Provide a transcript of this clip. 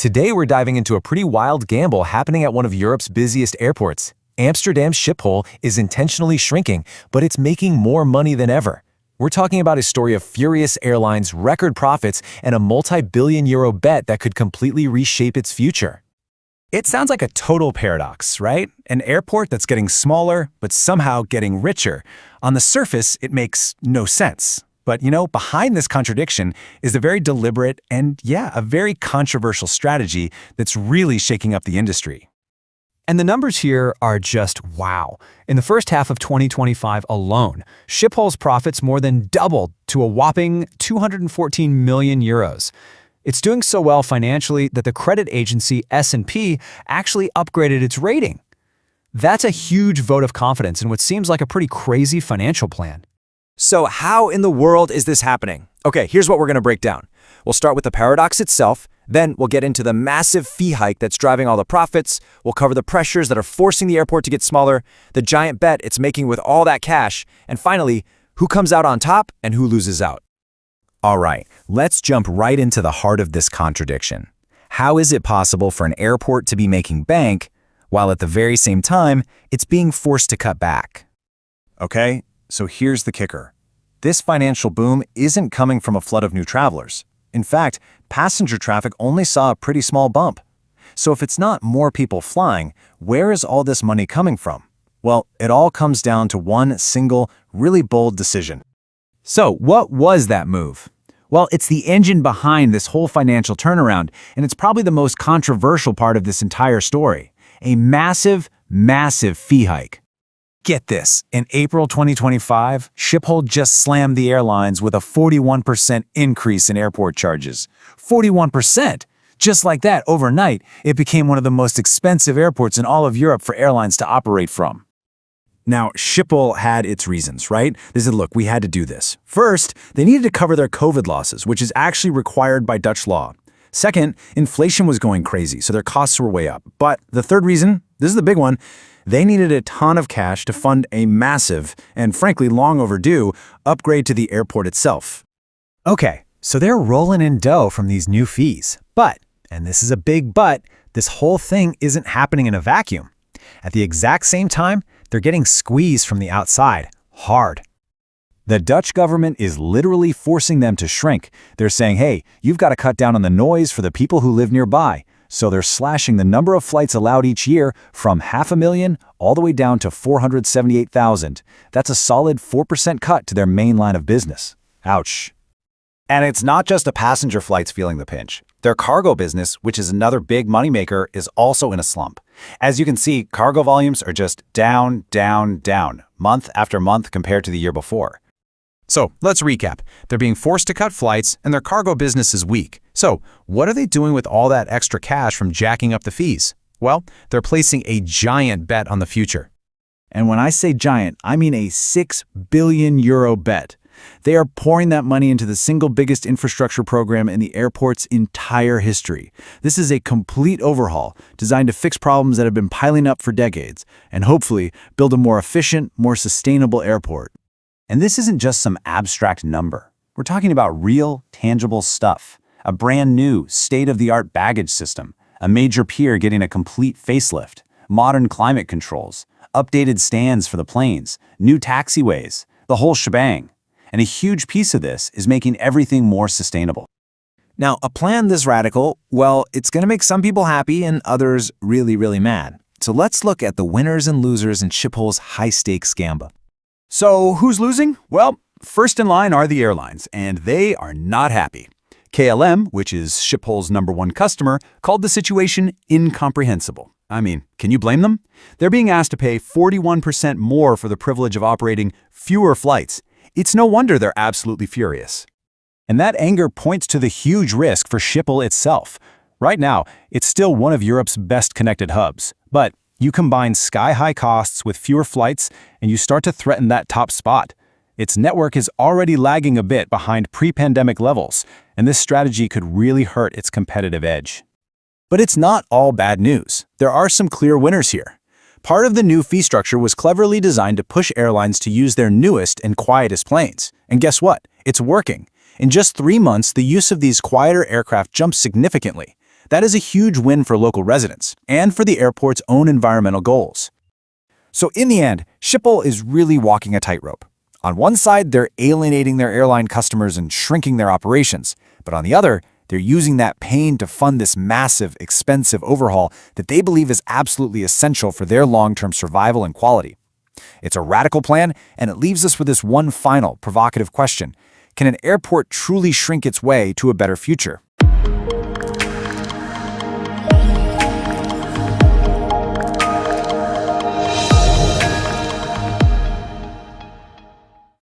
Today we're diving into a pretty wild gamble happening at one of Europe's busiest airports. Amsterdam Schiphol is intentionally shrinking, but it's making more money than ever. We're talking about a story of furious airlines, record profits, and a multi-billion-euro bet that could completely reshape its future. It sounds like a total paradox, right? An airport that's getting smaller, but somehow getting richer. On the surface, it makes no sense. But, behind this contradiction is a very deliberate and, a very controversial strategy that's really shaking up the industry. And the numbers here are just wow. In the first half of 2025 alone, Schiphol's profits more than doubled to a whopping 214 million euros. It's doing so well financially that the credit agency S&P actually upgraded its rating. That's a huge vote of confidence in what seems like a pretty crazy financial plan. So how in the world is this happening? Okay, here's what we're going to break down. We'll start with the paradox itself, then we'll get into the massive fee hike that's driving all the profits, we'll cover the pressures that are forcing the airport to get smaller, the giant bet it's making with all that cash, and finally, who comes out on top and who loses out. All right, let's jump right into the heart of this contradiction. How is it possible for an airport to be making bank while at the very same time it's being forced to cut back? Okay, so here's the kicker. This financial boom isn't coming from a flood of new travelers. In fact, passenger traffic only saw a pretty small bump. So if it's not more people flying, where is all this money coming from? Well, it all comes down to one single, really bold decision. So, what was that move? Well, it's the engine behind this whole financial turnaround, and it's probably the most controversial part of this entire story. A massive, massive fee hike. Get this, in April 2025, Schiphol just slammed the airlines with a 41% increase in airport charges. 41%! Just like that, overnight, it became one of the most expensive airports in all of Europe for airlines to operate from. Now, Schiphol had its reasons, right? They said, look, we had to do this. First, they needed to cover their COVID losses, which is actually required by Dutch law. Second, inflation was going crazy, so their costs were way up. But the third reason, this is the big one, they needed a ton of cash to fund a massive, and frankly long overdue, upgrade to the airport itself. Okay, so they're rolling in dough from these new fees. But, and this is a big but, this whole thing isn't happening in a vacuum. At the exact same time, they're getting squeezed from the outside, hard. The Dutch government is literally forcing them to shrink. They're saying, hey, you've got to cut down on the noise for the people who live nearby. So they're slashing the number of flights allowed each year from 500,000 all the way down to 478,000. That's a solid 4% cut to their main line of business. Ouch. And it's not just the passenger flights feeling the pinch. Their cargo business, which is another big moneymaker, is also in a slump. As you can see, cargo volumes are just down, down, down, month after month compared to the year before. So, let's recap. They're being forced to cut flights, and their cargo business is weak. So, what are they doing with all that extra cash from jacking up the fees? Well, they're placing a giant bet on the future. And when I say giant, I mean a 6 billion euro bet. They are pouring that money into the single biggest infrastructure program in the airport's entire history. This is a complete overhaul designed to fix problems that have been piling up for decades and hopefully build a more efficient, more sustainable airport. And this isn't just some abstract number. We're talking about real, tangible stuff. A brand new, state-of-the-art baggage system, a major pier getting a complete facelift, modern climate controls, updated stands for the planes, new taxiways, the whole shebang. And a huge piece of this is making everything more sustainable. Now, a plan this radical, well, it's going to make some people happy and others really, really mad. So let's look at the winners and losers in Schiphol's high-stakes gamble. So who's losing? Well, first in line are the airlines, and they are not happy. KLM, which is Schiphol's #1 customer, called the situation incomprehensible. I mean, can you blame them? They're being asked to pay 41% more for the privilege of operating fewer flights. It's no wonder they're absolutely furious. And that anger points to the huge risk for Schiphol itself. Right now, it's still one of Europe's best connected hubs. But you combine sky-high costs with fewer flights, and you start to threaten that top spot. Its network is already lagging a bit behind pre-pandemic levels, and this strategy could really hurt its competitive edge. But it's not all bad news. There are some clear winners here. Part of the new fee structure was cleverly designed to push airlines to use their newest and quietest planes. And guess what? It's working. In just 3 months, the use of these quieter aircraft jumped significantly. That is a huge win for local residents and for the airport's own environmental goals. So in the end, Schiphol is really walking a tightrope. On one side, they're alienating their airline customers and shrinking their operations. But on the other, they're using that pain to fund this massive, expensive overhaul that they believe is absolutely essential for their long-term survival and quality. It's a radical plan, and it leaves us with this one final, provocative question. Can an airport truly shrink its way to a better future?